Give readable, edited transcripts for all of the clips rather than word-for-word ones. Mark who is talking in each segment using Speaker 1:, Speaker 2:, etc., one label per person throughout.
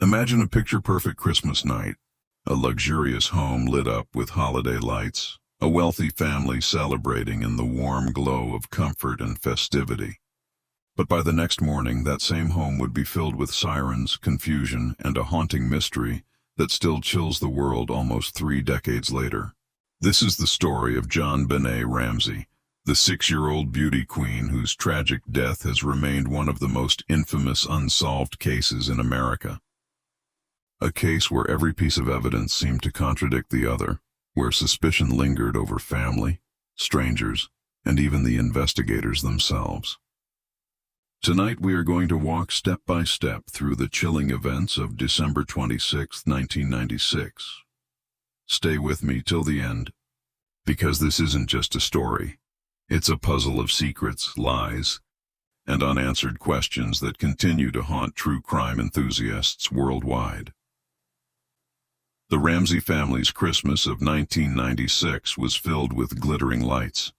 Speaker 1: Imagine a picture-perfect Christmas night, a luxurious home lit up with holiday lights, a wealthy family celebrating in the warm glow of comfort and festivity. But by the next morning, that same home would be filled with sirens, confusion, and a haunting mystery that still chills the world almost 3 decades later. This is the story of JonBenet Ramsey, the 6-year-old beauty queen whose tragic death has remained one of the most infamous unsolved cases in America. A case where every piece of evidence seemed to contradict the other, where suspicion lingered over family, strangers, and even the investigators themselves. Tonight we are going to walk step by step through the chilling events of December 26, 1996. Stay with me till the end, because this isn't just a story. It's a puzzle of secrets, lies, and unanswered questions that continue to haunt true crime enthusiasts worldwide. The Ramsey family's Christmas of 1996 was filled with glittering lights,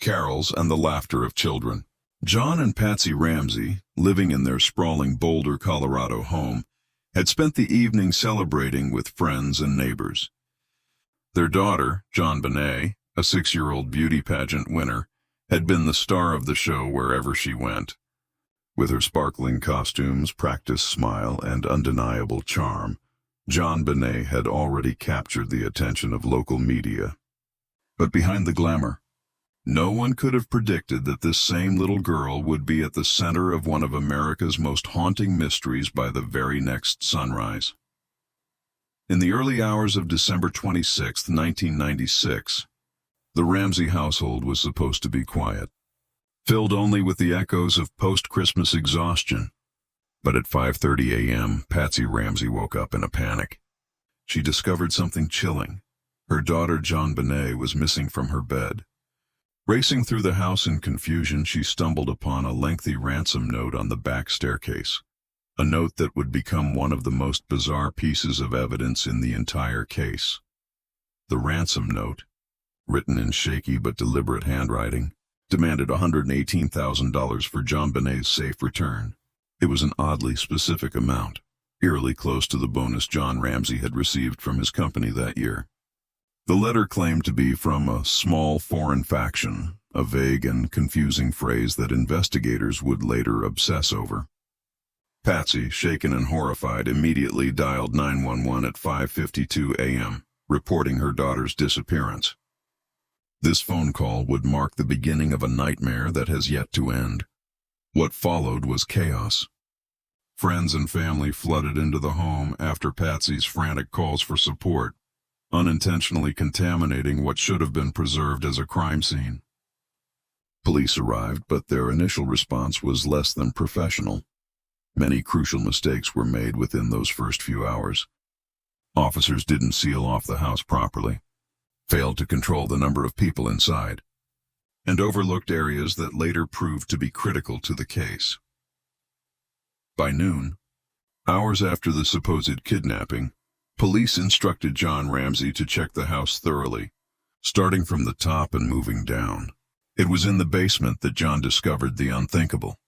Speaker 1: carols, and the laughter of children. John and Patsy Ramsey, living in their sprawling Boulder, Colorado home, had spent the evening celebrating with friends and neighbors. Their daughter, JonBenet, a 6-year-old beauty pageant winner, had been the star of the show wherever she went. With her sparkling costumes, practiced smile, and undeniable charm, JonBenet had already captured the attention of local media. But behind the glamour, no one could have predicted that this same little girl would be at the center of one of America's most haunting mysteries by the very next sunrise. In the early hours of December 26, 1996, the Ramsey household was supposed to be quiet, filled only with the echoes of post-Christmas exhaustion. But at 5:30 a.m., Patsy Ramsey woke up in a panic. She discovered something chilling. Her daughter JonBenet was missing from her bed. Racing through the house in confusion, she stumbled upon a lengthy ransom note on the back staircase, a note that would become one of the most bizarre pieces of evidence in the entire case. The ransom note, written in shaky but deliberate handwriting, demanded $118,000 for JonBenet's safe return. It was an oddly specific amount, eerily close to the bonus John Ramsey had received from his company that year. The letter claimed to be from a small foreign faction, a vague and confusing phrase that investigators would later obsess over. Patsy, shaken and horrified, immediately dialed 911 at 5:52 a.m., reporting her daughter's disappearance. This phone call would mark the beginning of a nightmare that has yet to end. What followed was chaos. Friends and family flooded into the home after Patsy's frantic calls for support, unintentionally contaminating what should have been preserved as a crime scene. Police arrived, but their initial response was less than professional. Many crucial mistakes were made within those first few hours. Officers didn't seal off the house properly, failed to control the number of people inside, and overlooked areas that later proved to be critical to the case. By noon, hours after the supposed kidnapping, police instructed John Ramsey to check the house thoroughly, starting from the top and moving down. It was in the basement that John discovered the unthinkable.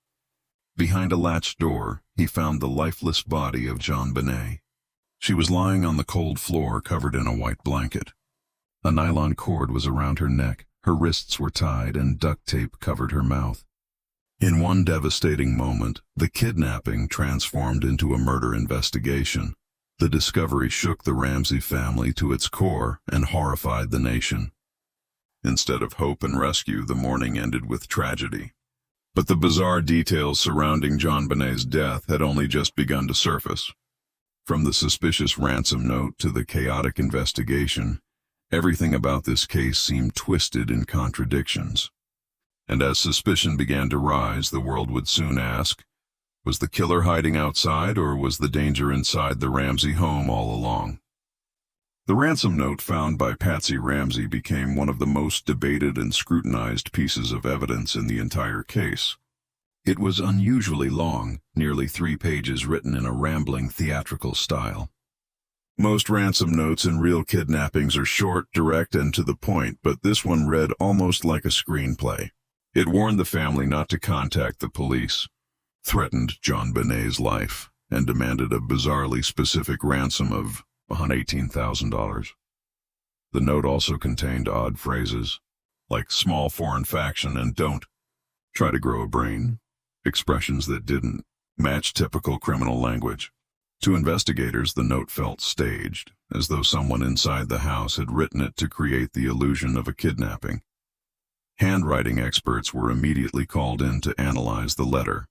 Speaker 1: Behind a latched door, he found the lifeless body of JonBenet. She was lying on the cold floor, covered in a white blanket. A nylon cord was around her neck, her wrists were tied, and duct tape covered her mouth. In one devastating moment, the kidnapping transformed into a murder investigation. The discovery shook the Ramsey family to its core and horrified the nation. Instead of hope and rescue, the morning ended with tragedy. But the bizarre details surrounding JonBenet's death had only just begun to surface. From the suspicious ransom note to the chaotic investigation, everything about this case seemed twisted in contradictions. And as suspicion began to rise, the world would soon ask, was the killer hiding outside, or was the danger inside the Ramsey home all along? The ransom note found by Patsy Ramsey became one of the most debated and scrutinized pieces of evidence in the entire case. It was unusually long, nearly 3 pages written in a rambling theatrical style. Most ransom notes in real kidnappings are short, direct, and to the point, but this one read almost like a screenplay. It warned the family not to contact the police, threatened JonBenet's life, and demanded a bizarrely specific ransom of $118,000. The note also contained odd phrases, like small foreign faction and don't try to grow a brain, expressions that didn't match typical criminal language. To investigators, the note felt staged, as though someone inside the house had written it to create the illusion of a kidnapping. Handwriting experts were immediately called in to analyze the letter.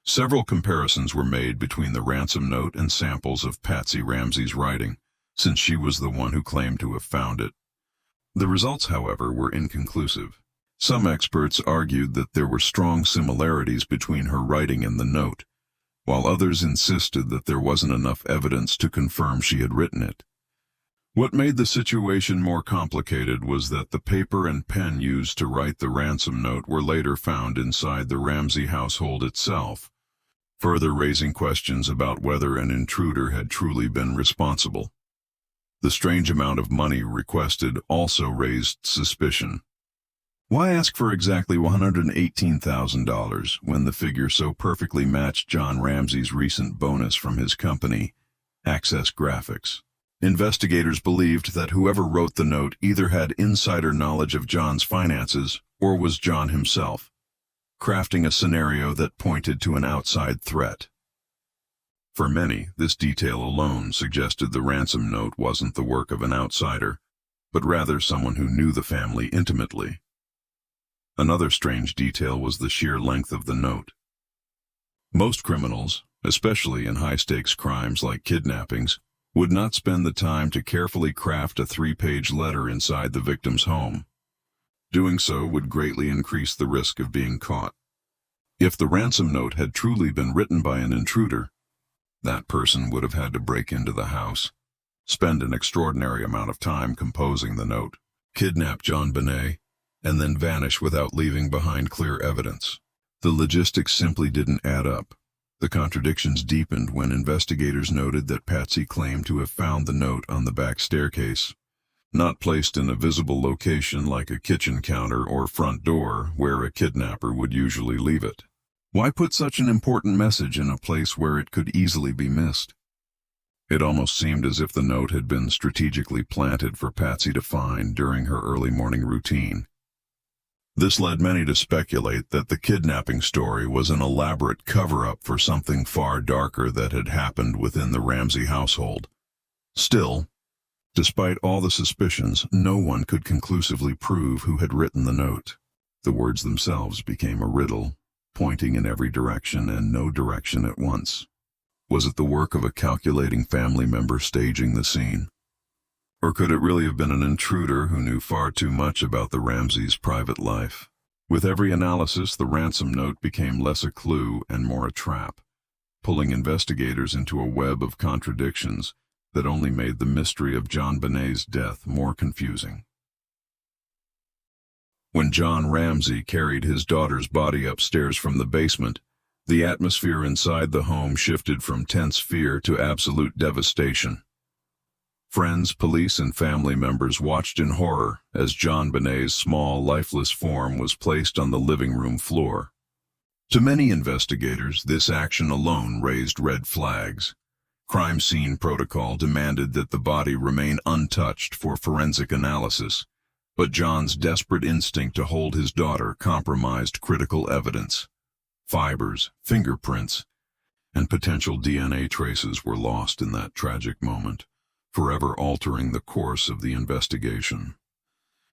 Speaker 1: Several comparisons were made between the ransom note and samples of Patsy Ramsey's writing, since she was the one who claimed to have found it. The results, however, were inconclusive. Some experts argued that there were strong similarities between her writing and the note, while others insisted that there wasn't enough evidence to confirm she had written it. What made the situation more complicated was that the paper and pen used to write the ransom note were later found inside the Ramsey household itself, further raising questions about whether an intruder had truly been responsible. The strange amount of money requested also raised suspicion. Why ask for exactly $118,000 when the figure so perfectly matched John Ramsey's recent bonus from his company, Access Graphics? Investigators believed that whoever wrote the note either had insider knowledge of John's finances or was John himself, crafting a scenario that pointed to an outside threat. For many, this detail alone suggested the ransom note wasn't the work of an outsider, but rather someone who knew the family intimately. Another strange detail was the sheer length of the note. Most criminals, especially in high-stakes crimes like kidnappings, would not spend the time to carefully craft a 3-page letter inside the victim's home. Doing so would greatly increase the risk of being caught. If the ransom note had truly been written by an intruder, that person would have had to break into the house, spend an extraordinary amount of time composing the note, kidnap JonBenet, and then vanish without leaving behind clear evidence. The logistics simply didn't add up. The contradictions deepened when investigators noted that Patsy claimed to have found the note on the back staircase, not placed in a visible location like a kitchen counter or front door where a kidnapper would usually leave it. Why put such an important message in a place where it could easily be missed? It almost seemed as if the note had been strategically planted for Patsy to find during her early morning routine. This led many to speculate that the kidnapping story was an elaborate cover-up for something far darker that had happened within the Ramsey household. Still, despite all the suspicions, no one could conclusively prove who had written the note. The words themselves became a riddle, pointing in every direction and no direction at once. Was it the work of a calculating family member staging the scene? Or could it really have been an intruder who knew far too much about the Ramseys' private life? With every analysis, the ransom note became less a clue and more a trap, pulling investigators into a web of contradictions that only made the mystery of JonBenet's death more confusing. When John Ramsey carried his daughter's body upstairs from the basement, the atmosphere inside the home shifted from tense fear to absolute devastation. Friends, police, and family members watched in horror as JonBenet's small, lifeless form was placed on the living room floor. To many investigators, this action alone raised red flags. Crime scene protocol demanded that the body remain untouched for forensic analysis, but John's desperate instinct to hold his daughter compromised critical evidence. Fibers, fingerprints, and potential DNA traces were lost in that tragic moment, forever altering the course of the investigation.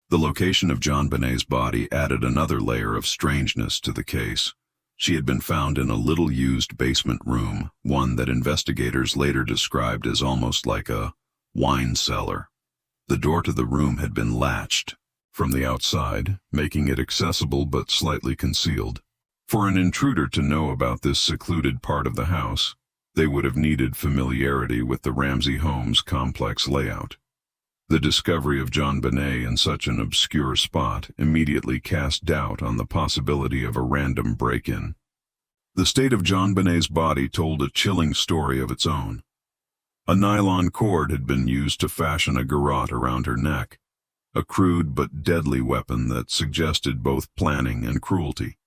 Speaker 1: The location of JonBenet's body added another layer of strangeness to the case. She had been found in a little-used basement room, one that investigators later described as almost like a wine cellar. The door to the room had been latched from the outside, making it accessible but slightly concealed. For an intruder to know about this secluded part of the house, they would have needed familiarity with the Ramsey home's complex layout. The discovery of JonBenet in such an obscure spot immediately cast doubt on the possibility of a random break-in. The state of JonBenet's body told a chilling story of its own. A nylon cord had been used to fashion a garrote around her neck, a crude but deadly weapon that suggested both planning and cruelty.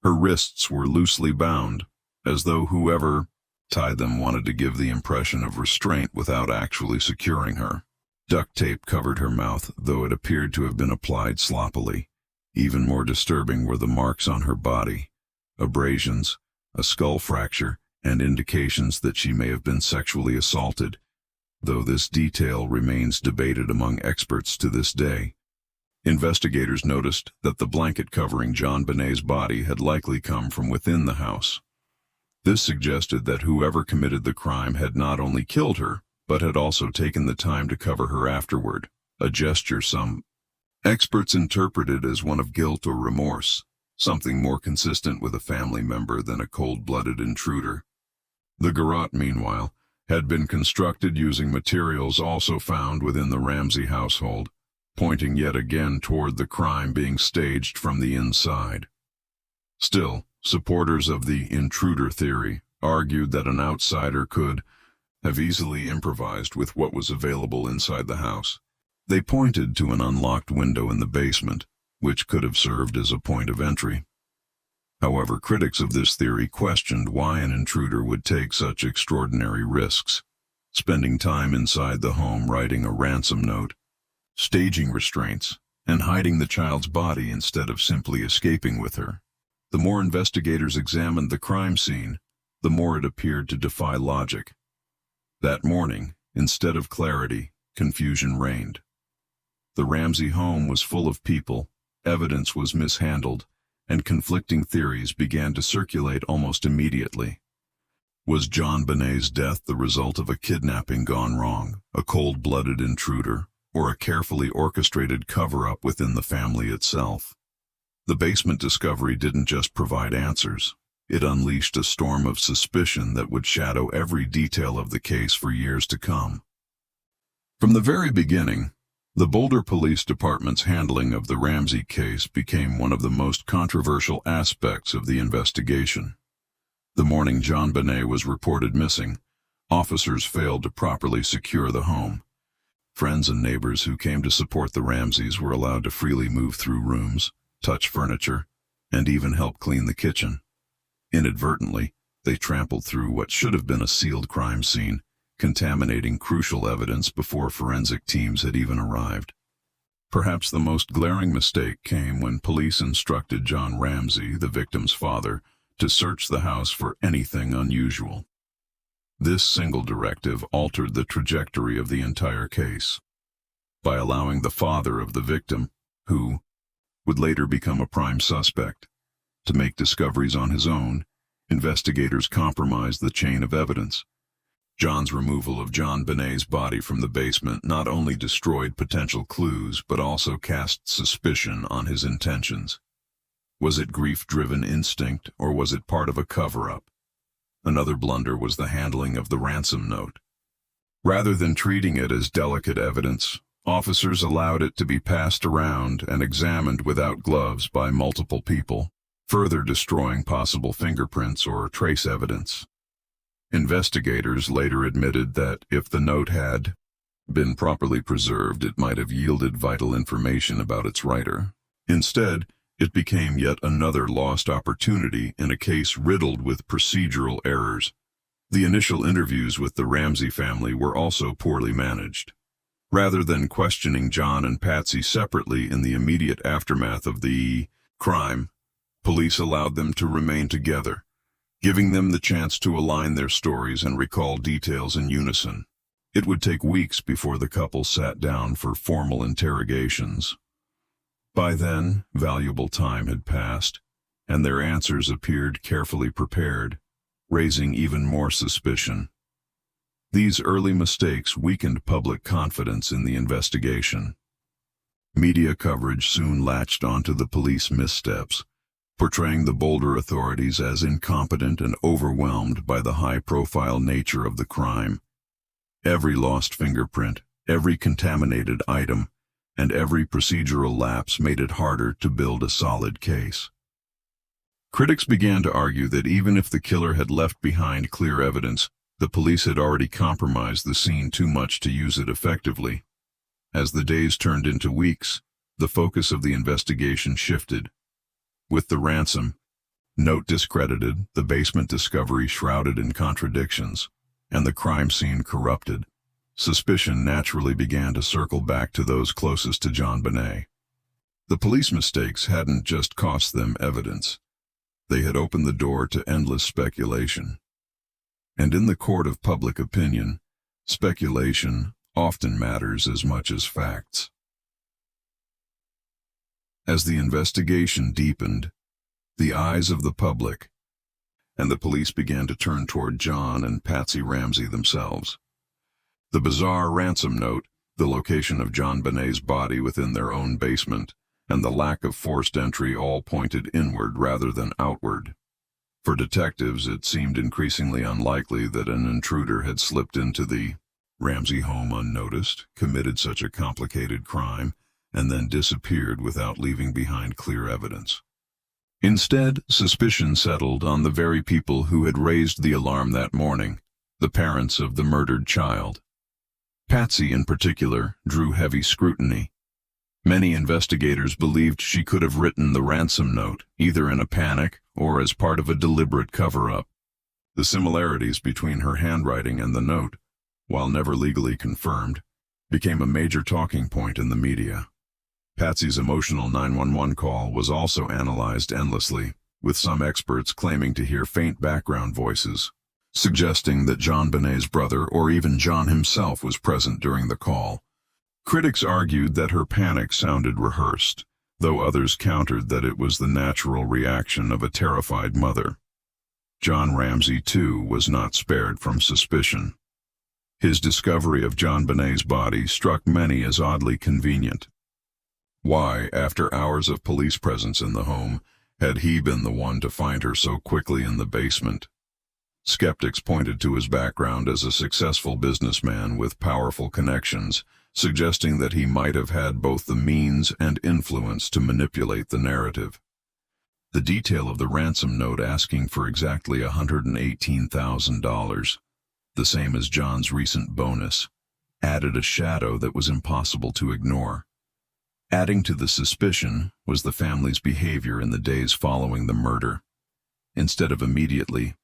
Speaker 1: Her wrists were loosely bound, as though whoever Them wanted to give the impression of restraint without actually securing her. Duct tape covered her mouth, though it appeared to have been applied sloppily. Even more disturbing were the marks on her body, abrasions, a skull fracture, and indications that she may have been sexually assaulted, though this detail remains debated among experts to this day. Investigators noticed that the blanket covering JonBenét's body had likely come from within the house. This suggested that whoever committed the crime had not only killed her, but had also taken the time to cover her afterward, a gesture some experts interpreted as one of guilt or remorse, something more consistent with a family member than a cold-blooded intruder. The garrote, meanwhile, had been constructed using materials also found within the Ramsey household, pointing yet again toward the crime being staged from the inside. Still, supporters of the intruder theory argued that an outsider could have easily improvised with what was available inside the house. They pointed to an unlocked window in the basement, which could have served as a point of entry. However, critics of this theory questioned why an intruder would take such extraordinary risks, spending time inside the home writing a ransom note, staging restraints, and hiding the child's body instead of simply escaping with her. The more investigators examined the crime scene, the more it appeared to defy logic. That morning, instead of clarity, confusion reigned. The Ramsey home was full of people, evidence was mishandled, and conflicting theories began to circulate almost immediately. Was JonBenét's death the result of a kidnapping gone wrong, a cold-blooded intruder, or a carefully orchestrated cover-up within the family itself? The basement discovery didn't just provide answers. It unleashed a storm of suspicion that would shadow every detail of the case for years to come. From the very beginning, the Boulder Police Department's handling of the Ramsey case became one of the most controversial aspects of the investigation. The morning JonBenet was reported missing, officers failed to properly secure the home. Friends and neighbors who came to support the Ramseys were allowed to freely move through rooms, touch furniture, and even help clean the kitchen. Inadvertently, they trampled through what should have been a sealed crime scene, contaminating crucial evidence before forensic teams had even arrived. Perhaps the most glaring mistake came when police instructed John Ramsey, the victim's father, to search the house for anything unusual. This single directive altered the trajectory of the entire case. By allowing the father of the victim, who would later become a prime suspect, to make discoveries on his own, investigators compromised the chain of evidence. John's removal of JonBenét's body from the basement not only destroyed potential clues but also cast suspicion on his intentions. Was it grief-driven instinct, or was it part of a cover-up? Another blunder was the handling of the ransom note. Rather than treating it as delicate evidence, officers allowed it to be passed around and examined without gloves by multiple people, further destroying possible fingerprints or trace evidence. Investigators later admitted that if the note had been properly preserved, it might have yielded vital information about its writer. Instead, it became yet another lost opportunity in a case riddled with procedural errors. The initial interviews with the Ramsey family were also poorly managed. Rather than questioning John and Patsy separately in the immediate aftermath of the crime, police allowed them to remain together, giving them the chance to align their stories and recall details in unison. It would take weeks before the couple sat down for formal interrogations. By then, valuable time had passed, and their answers appeared carefully prepared, raising even more suspicion. These early mistakes weakened public confidence in the investigation. Media coverage soon latched onto the police missteps, portraying the Boulder authorities as incompetent and overwhelmed by the high-profile nature of the crime. Every lost fingerprint, every contaminated item, and every procedural lapse made it harder to build a solid case. Critics began to argue that even if the killer had left behind clear evidence, the police had already compromised the scene too much to use it effectively. As the days turned into weeks, the focus of the investigation shifted. With the ransom, Note discredited, the basement discovery shrouded in contradictions, and the crime scene corrupted. Suspicion naturally began to circle back to those closest to JonBenet. The police mistakes hadn't just cost them evidence. They had opened the door to endless speculation. And in the court of public opinion, speculation often matters as much as facts. As the investigation deepened, the eyes of the public and the police began to turn toward John and Patsy Ramsey themselves. The bizarre ransom note, the location of JonBenet's body within their own basement, and the lack of forced entry all pointed inward rather than outward. For detectives, it seemed increasingly unlikely that an intruder had slipped into the Ramsey home unnoticed, committed such a complicated crime, and then disappeared without leaving behind clear evidence. Instead, suspicion settled on the very people who had raised the alarm that morning, the parents of the murdered child. Patsy, in particular, drew heavy scrutiny. Many investigators believed she could have written the ransom note, either in a panic or as part of a deliberate cover-up. The similarities between her handwriting and the note, while never legally confirmed, became a major talking point in the media. Patsy's emotional 911 call was also analyzed endlessly, with some experts claiming to hear faint background voices, suggesting that JonBenet's brother or even John himself was present during the call. Critics argued that her panic sounded rehearsed, though others countered that it was the natural reaction of a terrified mother. John Ramsey, too, was not spared from suspicion. His discovery of JonBenet's body struck many as oddly convenient. Why, after hours of police presence in the home, had he been the one to find her so quickly in the basement? Skeptics pointed to his background as a successful businessman with powerful connections, suggesting that he might have had both the means and influence to manipulate the narrative. The detail of the ransom note asking for exactly $118,000, the same as John's recent bonus, added a shadow that was impossible to ignore. Adding to the suspicion was the family's behavior in the days following the murder. Instead of immediately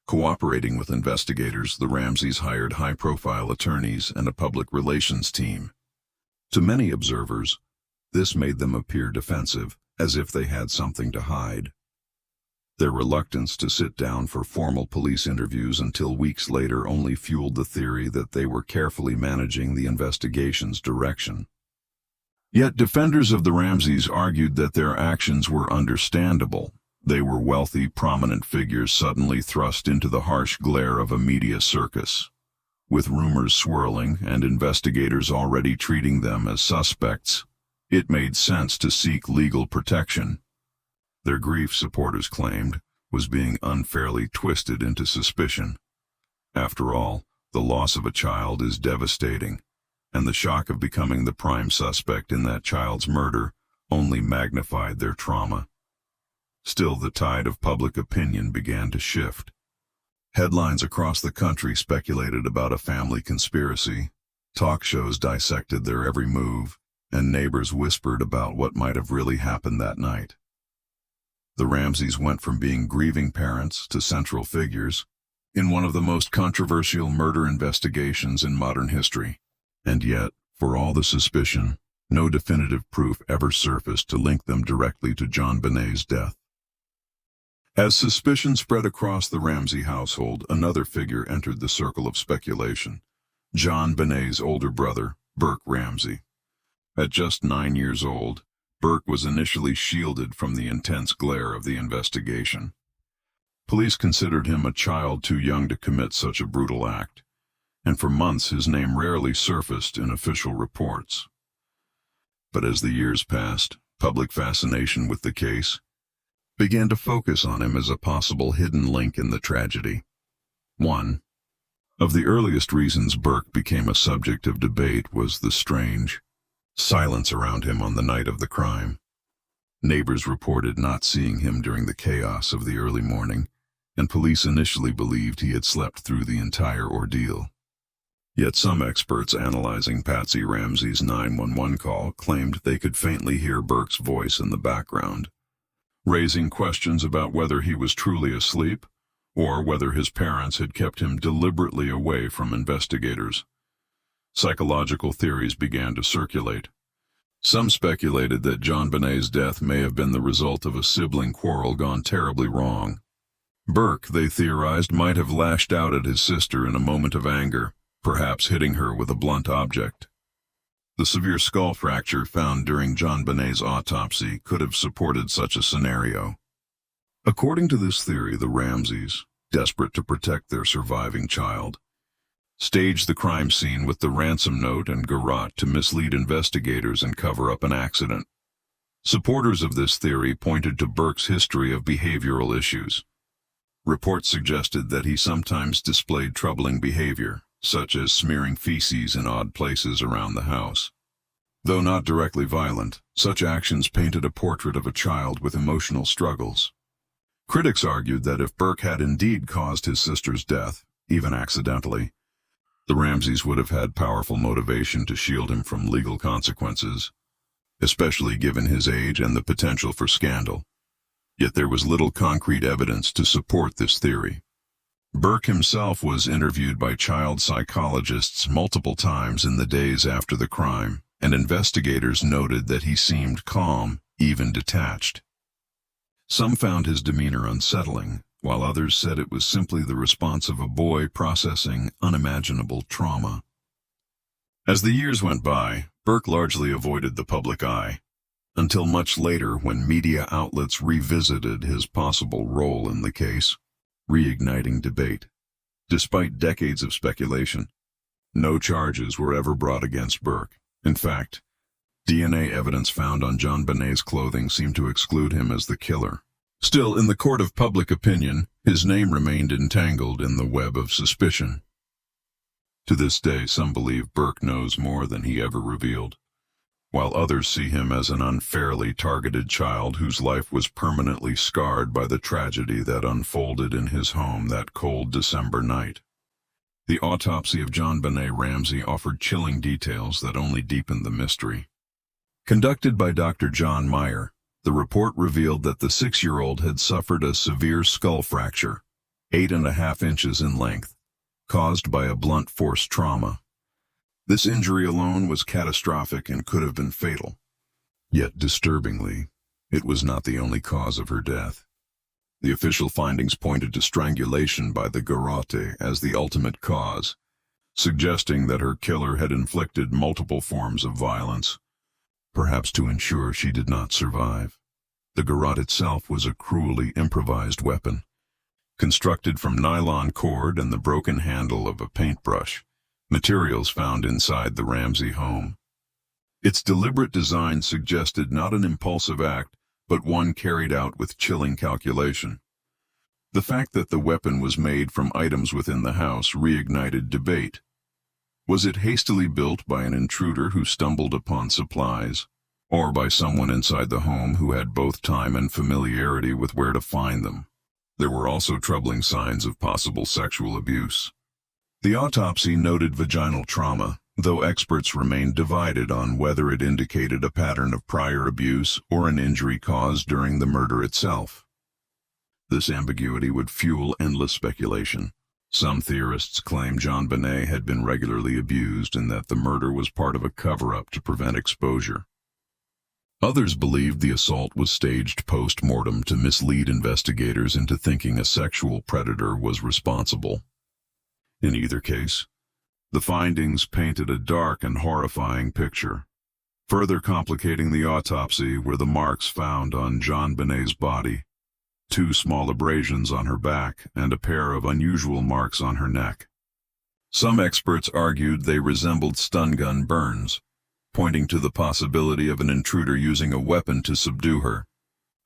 Speaker 1: cooperating with investigators, the Ramseys hired high-profile attorneys and a public relations team. To many observers, this made them appear defensive, as if they had something to hide. Their reluctance to sit down for formal police interviews until weeks later only fueled the theory that they were carefully managing the investigation's direction. Yet defenders of the Ramseys argued that their actions were understandable. They were wealthy, prominent figures suddenly thrust into the harsh glare of a media circus. With rumors swirling and investigators already treating them as suspects, it made sense to seek legal protection. Their grief, supporters claimed, was being unfairly twisted into suspicion. After all, the loss of a child is devastating, and the shock of becoming the prime suspect in that child's murder only magnified their trauma. Still, the tide of public opinion began to shift. Headlines across the country speculated about a family conspiracy, talk shows dissected their every move, and neighbors whispered about what might have really happened that night. The Ramseys went from being grieving parents to central figures in one of the most controversial murder investigations in modern history. And yet, for all the suspicion, no definitive proof ever surfaced to link them directly to JonBenet's death. As suspicion spread across the Ramsey household, another figure entered the circle of speculation: JonBenet's older brother, Burke Ramsey. At just 9 years old, Burke was initially shielded from the intense glare of the investigation. Police considered him a child too young to commit such a brutal act, and for months his name rarely surfaced in official reports. But as the years passed, public fascination with the case began to focus on him as a possible hidden link in the tragedy. One of the earliest reasons Burke became a subject of debate was the strange silence around him on the night of the crime. Neighbors reported not seeing him during the chaos of the early morning, and police initially believed he had slept through the entire ordeal. Yet some experts analyzing Patsy Ramsey's 911 call claimed they could faintly hear Burke's voice in the background. raising questions about whether he was truly asleep or whether his parents had kept him deliberately away from investigators. Psychological theories began to circulate. Some speculated that JonBenét's death may have been the result of a sibling quarrel gone terribly wrong. Burke, they theorized, might have lashed out at his sister in a moment of anger, perhaps hitting her with a blunt object. The severe skull fracture found during JonBenét's autopsy could have supported such a scenario. According to this theory, the Ramseys, desperate to protect their surviving child, staged the crime scene with the ransom note and garrote to mislead investigators and cover up an accident. Supporters of this theory pointed to Burke's history of behavioral issues. Reports suggested that he sometimes displayed troubling behavior, such as smearing feces in odd places around the house. Though not directly violent, such actions painted a portrait of a child with emotional struggles. Critics argued that if Burke had indeed caused his sister's death, even accidentally, the Ramseys would have had powerful motivation to shield him from legal consequences, especially given his age and the potential for scandal. Yet there was little concrete evidence to support this theory. Burke himself was interviewed by child psychologists multiple times in the days after the crime, and investigators noted that he seemed calm, even detached. Some found his demeanor unsettling, while others said it was simply the response of a boy processing unimaginable trauma. As the years went by, Burke largely avoided the public eye, until much later when media outlets revisited his possible role in the case, reigniting debate. Despite decades of speculation, no charges were ever brought against Burke. In fact, DNA evidence found on JonBenét's clothing seemed to exclude him as the killer. Still, in the court of public opinion, his name remained entangled in the web of suspicion. To this day, some believe Burke knows more than he ever revealed, while others see him as an unfairly targeted child whose life was permanently scarred by the tragedy that unfolded in his home that cold December night. The autopsy of JonBené Ramsey offered chilling details that only deepened the mystery. Conducted by Dr. John Meyer, the report revealed that the 6-year-old had suffered a severe skull fracture, 8.5 inches in length, caused by a blunt force trauma. This injury alone was catastrophic and could have been fatal. Yet, disturbingly, it was not the only cause of her death. The official findings pointed to strangulation by the garrote as the ultimate cause, suggesting that her killer had inflicted multiple forms of violence, perhaps to ensure she did not survive. The garrote itself was a cruelly improvised weapon, constructed from nylon cord and the broken handle of a paintbrush, materials found inside the Ramsey home. Its deliberate design suggested not an impulsive act, but one carried out with chilling calculation. The fact that the weapon was made from items within the house reignited debate. Was it hastily built by an intruder who stumbled upon supplies, or by someone inside the home who had both time and familiarity with where to find them? There were also troubling signs of possible sexual abuse. The autopsy noted vaginal trauma, though experts remained divided on whether it indicated a pattern of prior abuse or an injury caused during the murder itself. This ambiguity would fuel endless speculation. Some theorists claim JonBené had been regularly abused and that the murder was part of a cover-up to prevent exposure. Others believed the assault was staged post-mortem to mislead investigators into thinking a sexual predator was responsible. In either case, the findings painted a dark and horrifying picture. Further complicating the autopsy were the marks found on JonBenét's body, 2 small abrasions on her back and a pair of unusual marks on her neck. Some experts argued they resembled stun gun burns, pointing to the possibility of an intruder using a weapon to subdue her.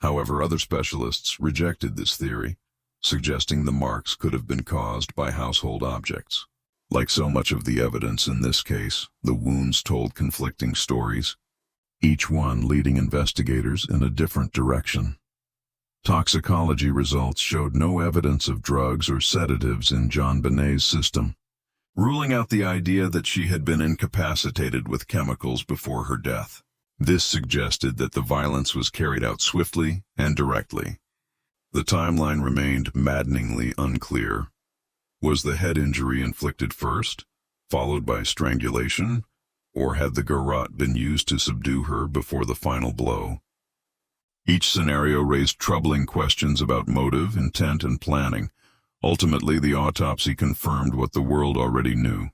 Speaker 1: However, other specialists rejected this theory, suggesting the marks could have been caused by household objects. Like so much of the evidence in this case, the wounds told conflicting stories, each one leading investigators in a different direction. Toxicology results showed no evidence of drugs or sedatives in JonBenét's system, ruling out the idea that she had been incapacitated with chemicals before her death. This suggested that the violence was carried out swiftly and directly. The timeline remained maddeningly unclear. Was the head injury inflicted first, followed by strangulation, or had the garrote been used to subdue her before the final blow? Each scenario raised troubling questions about motive, intent, and planning. Ultimately, the autopsy confirmed what the world already knew.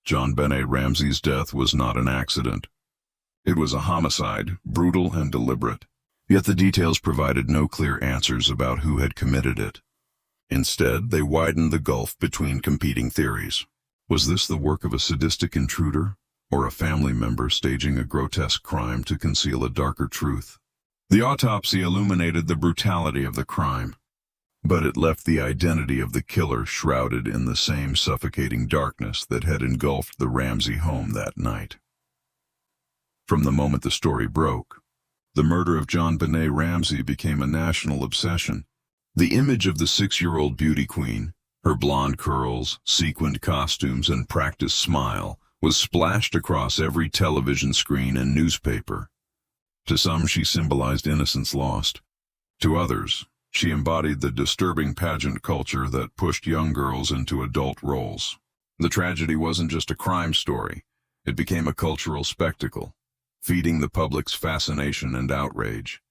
Speaker 1: JonBenet Ramsey's death was not an accident. It was a homicide, brutal and deliberate. Yet the details provided no clear answers about who had committed it. Instead, they widened the gulf between competing theories. Was this the work of a sadistic intruder, or a family member staging a grotesque crime to conceal a darker truth? The autopsy illuminated the brutality of the crime, but it left the identity of the killer shrouded in the same suffocating darkness that had engulfed the Ramsey home that night. From the moment the story broke, the murder of JonBenet Ramsey became a national obsession. The image of the 6-year-old beauty queen, her blonde curls, sequined costumes, and practiced smile, was splashed across every television screen and newspaper. To some, she symbolized innocence lost. To others, she embodied the disturbing pageant culture that pushed young girls into adult roles. The tragedy wasn't just a crime story. It became a cultural spectacle, feeding the public's fascination and outrage.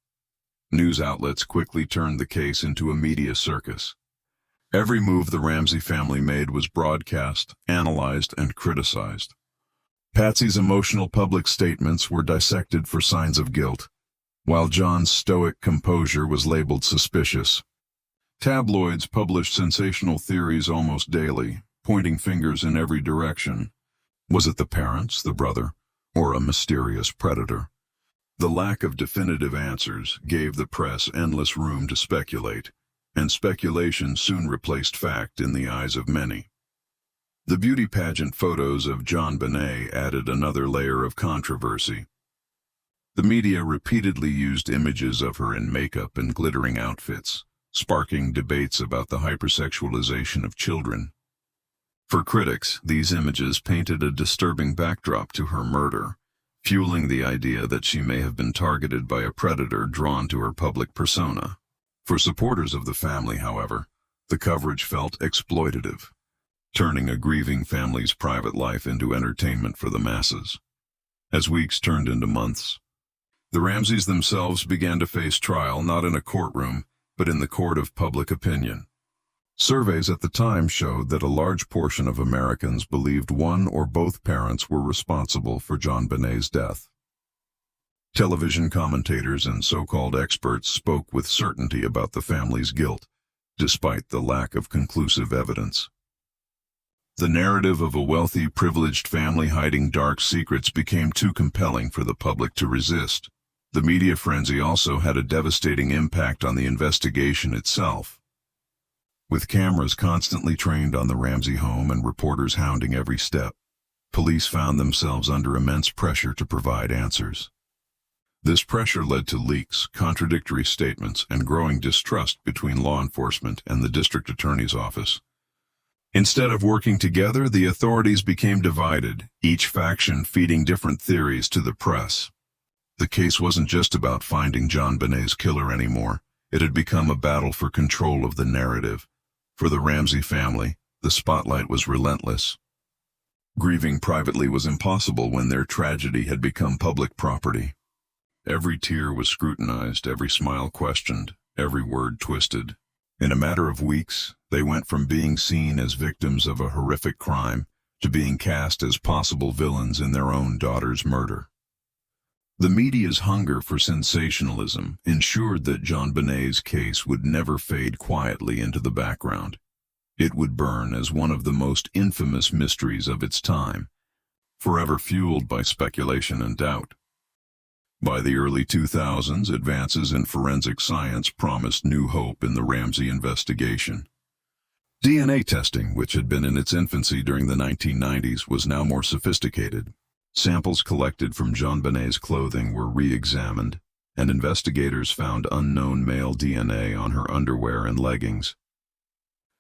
Speaker 1: News outlets quickly turned the case into a media circus. Every move the Ramsey family made was broadcast, analyzed, and criticized. Patsy's emotional public statements were dissected for signs of guilt, while John's stoic composure was labeled suspicious. Tabloids published sensational theories almost daily, pointing fingers in every direction. Was it the parents, the brother, or a mysterious predator? The lack of definitive answers gave the press endless room to speculate, and speculation soon replaced fact in the eyes of many. The beauty pageant photos of JonBenet added another layer of controversy. The media repeatedly used images of her in makeup and glittering outfits, sparking debates about the hypersexualization of children. For critics, these images painted a disturbing backdrop to her murder, fueling the idea that she may have been targeted by a predator drawn to her public persona. For supporters of the family, however, the coverage felt exploitative, turning a grieving family's private life into entertainment for the masses. As weeks turned into months, the Ramseys themselves began to face trial not in a courtroom, but in the court of public opinion. Surveys at the time showed that a large portion of Americans believed one or both parents were responsible for JonBenet's death. Television commentators and so-called experts spoke with certainty about the family's guilt, despite the lack of conclusive evidence. The narrative of a wealthy, privileged family hiding dark secrets became too compelling for the public to resist. The media frenzy also had a devastating impact on the investigation itself. With cameras constantly trained on the Ramsey home and reporters hounding every step, police found themselves under immense pressure to provide answers. This pressure led to leaks, contradictory statements, and growing distrust between law enforcement and the district attorney's office. Instead of working together, the authorities became divided, each faction feeding different theories to the press. The case wasn't just about finding JonBenet's killer anymore. It had become a battle for control of the narrative. For the Ramsey family, the spotlight was relentless. Grieving privately was impossible when their tragedy had become public property. Every tear was scrutinized, every smile questioned, every word twisted. In a matter of weeks, they went from being seen as victims of a horrific crime to being cast as possible villains in their own daughter's murder. The media's hunger for sensationalism ensured that JonBenet's case would never fade quietly into the background. It would burn as one of the most infamous mysteries of its time, forever fueled by speculation and doubt. By the early 2000s, advances in forensic science promised new hope in the Ramsey investigation. DNA testing, which had been in its infancy during the 1990s, was now more sophisticated. Samples collected from JonBenet's clothing were re-examined, and investigators found unknown male DNA on her underwear and leggings.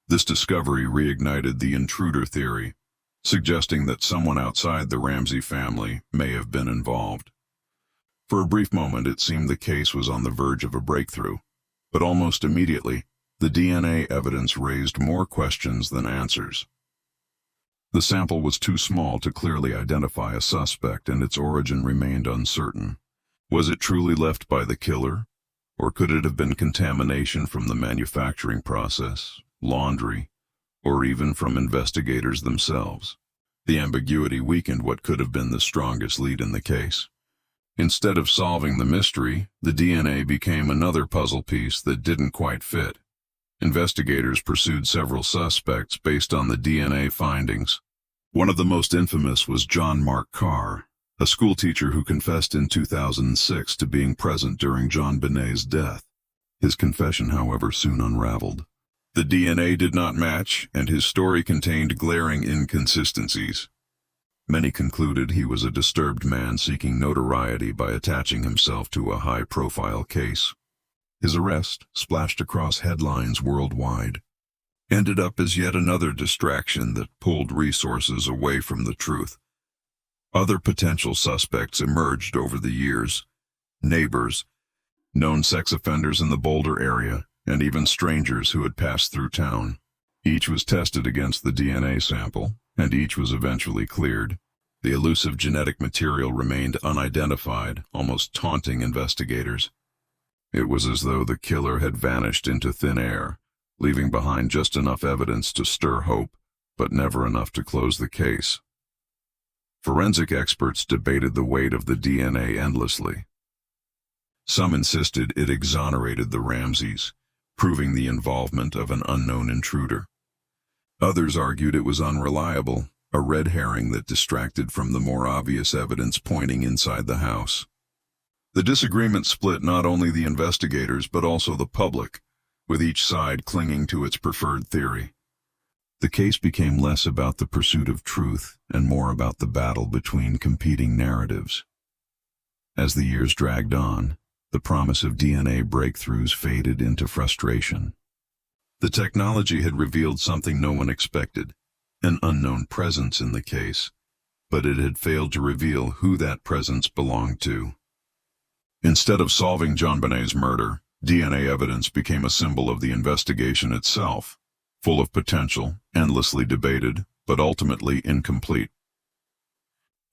Speaker 1: This discovery reignited the intruder theory, suggesting that someone outside the Ramsey family may have been involved. For a brief moment, it seemed the case was on the verge of a breakthrough, but almost immediately, the DNA evidence raised more questions than answers. The sample was too small to clearly identify a suspect, and its origin remained uncertain. Was it truly left by the killer, or could it have been contamination from the manufacturing process, laundry, or even from investigators themselves? The ambiguity weakened what could have been the strongest lead in the case. Instead of solving the mystery, the DNA became another puzzle piece that didn't quite fit. Investigators pursued several suspects based on the DNA findings. One of the most infamous was John Mark Carr, a schoolteacher who confessed in 2006 to being present during John Benet's death. His confession, however, soon unraveled. The DNA did not match, and his story contained glaring inconsistencies. Many concluded he was a disturbed man seeking notoriety by attaching himself to a high-profile case. His arrest, splashed across headlines worldwide, ended up as yet another distraction that pulled resources away from the truth. Other potential suspects emerged over the years: neighbors, known sex offenders in the Boulder area, and even strangers who had passed through town. Each was tested against the DNA sample, and each was eventually cleared. The elusive genetic material remained unidentified, almost taunting investigators. It was as though the killer had vanished into thin air, leaving behind just enough evidence to stir hope, but never enough to close the case. Forensic experts debated the weight of the DNA endlessly. Some insisted it exonerated the Ramseys, proving the involvement of an unknown intruder. Others argued it was unreliable, a red herring that distracted from the more obvious evidence pointing inside the house. The disagreement split not only the investigators but also the public, with each side clinging to its preferred theory. The case became less about the pursuit of truth and more about the battle between competing narratives. As the years dragged on, the promise of DNA breakthroughs faded into frustration. The technology had revealed something no one expected: an unknown presence in the case, but it had failed to reveal who that presence belonged to. Instead of solving John Benet's murder, DNA evidence became a symbol of the investigation itself, full of potential, endlessly debated, but ultimately incomplete.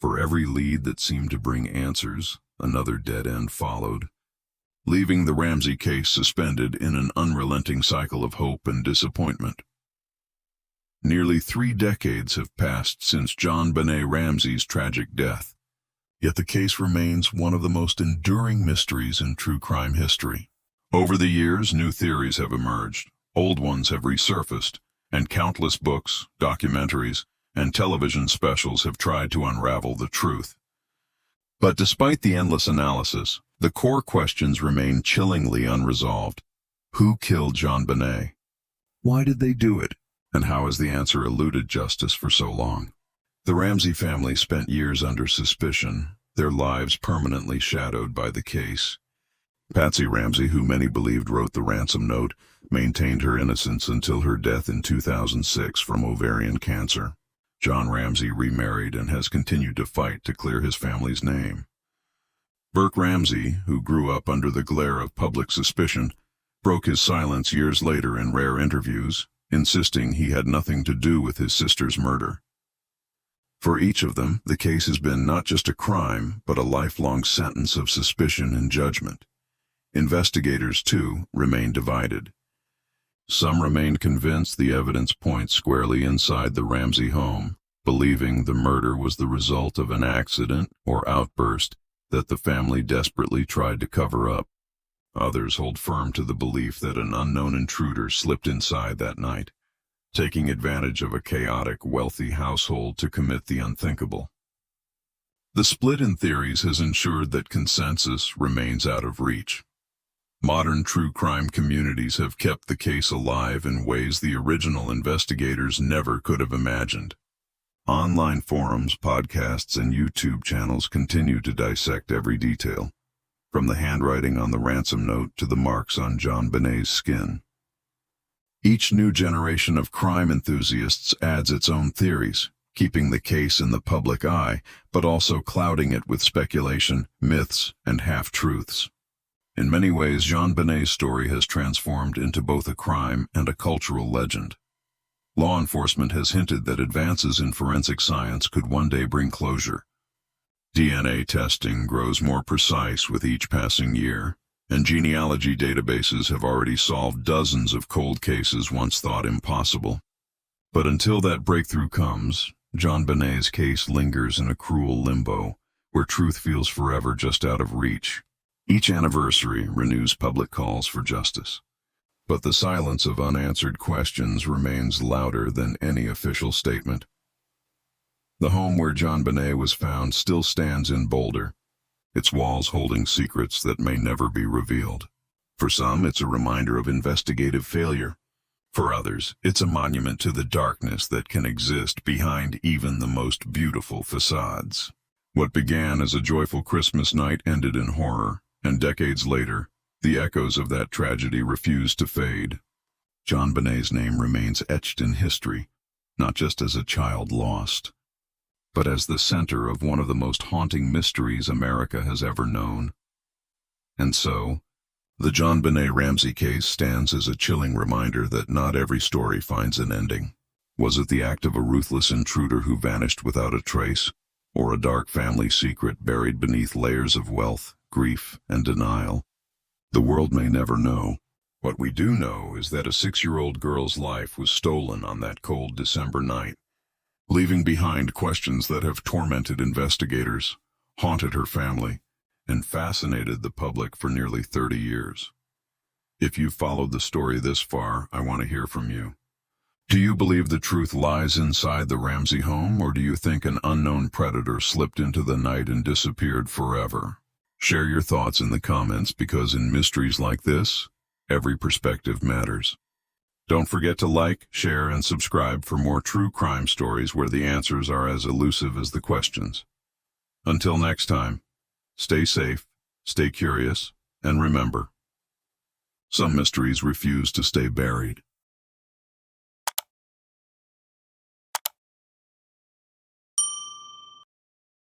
Speaker 1: For every lead that seemed to bring answers, another dead end followed, leaving the Ramsey case suspended in an unrelenting cycle of hope and disappointment. Nearly 3 decades have passed since John Benet Ramsey's tragic death, yet the case remains one of the most enduring mysteries in true crime history. Over the years, new theories have emerged, old ones have resurfaced, and countless books, documentaries, and television specials have tried to unravel the truth. But despite the endless analysis, the core questions remain chillingly unresolved. Who killed John Benet? Why did they do it? And how has the answer eluded justice for so long? The Ramsey family spent years under suspicion, their lives permanently shadowed by the case. Patsy Ramsey, who many believed wrote the ransom note, maintained her innocence until her death in 2006 from ovarian cancer. John Ramsey remarried and has continued to fight to clear his family's name. Burke Ramsey, who grew up under the glare of public suspicion, broke his silence years later in rare interviews, insisting he had nothing to do with his sister's murder. For each of them, the case has been not just a crime, but a lifelong sentence of suspicion and judgment. Investigators, too, remain divided. Some remain convinced the evidence points squarely inside the Ramsey home, believing the murder was the result of an accident or outburst that the family desperately tried to cover up. Others hold firm to the belief that an unknown intruder slipped inside that night, taking advantage of a chaotic, wealthy household to commit the unthinkable. The split in theories has ensured that consensus remains out of reach. Modern true crime communities have kept the case alive in ways the original investigators never could have imagined. Online forums, podcasts, and YouTube channels continue to dissect every detail, from the handwriting on the ransom note to the marks on John Benet's skin. Each new generation of crime enthusiasts adds its own theories, keeping the case in the public eye, but also clouding it with speculation, myths, and half-truths. In many ways, JonBenét's story has transformed into both a crime and a cultural legend. Law enforcement has hinted that advances in forensic science could one day bring closure. DNA testing grows more precise with each passing year, and genealogy databases have already solved dozens of cold cases once thought impossible. But until that breakthrough comes, JonBenét's case lingers in a cruel limbo, where truth feels forever just out of reach. Each anniversary renews public calls for justice. But the silence of unanswered questions remains louder than any official statement. The home where JonBenet was found still stands in Boulder, its walls holding secrets that may never be revealed. For some, it's a reminder of investigative failure. For others, it's a monument to the darkness that can exist behind even the most beautiful facades. What began as a joyful Christmas night ended in horror, and decades later, the echoes of that tragedy refuse to fade. JonBenét's name remains etched in history, not just as a child lost, but as the center of one of the most haunting mysteries America has ever known. And so, the JonBenet Ramsey case stands as a chilling reminder that not every story finds an ending. Was it the act of a ruthless intruder who vanished without a trace, or a dark family secret buried beneath layers of wealth, grief, and denial? The world may never know. What we do know is that a 6-year-old girl's life was stolen on that cold December night, leaving behind questions that have tormented investigators, haunted her family, and fascinated the public for nearly 30 years. If you've followed the story this far, I want to hear from you. Do you believe the truth lies inside the Ramsey home, or do you think an unknown predator slipped into the night and disappeared forever? Share your thoughts in the comments, because in mysteries like this, every perspective matters. Don't forget to like, share, and subscribe for more true crime stories where the answers are as elusive as the questions. Until next time, stay safe, stay curious, and remember, some mysteries refuse to stay buried.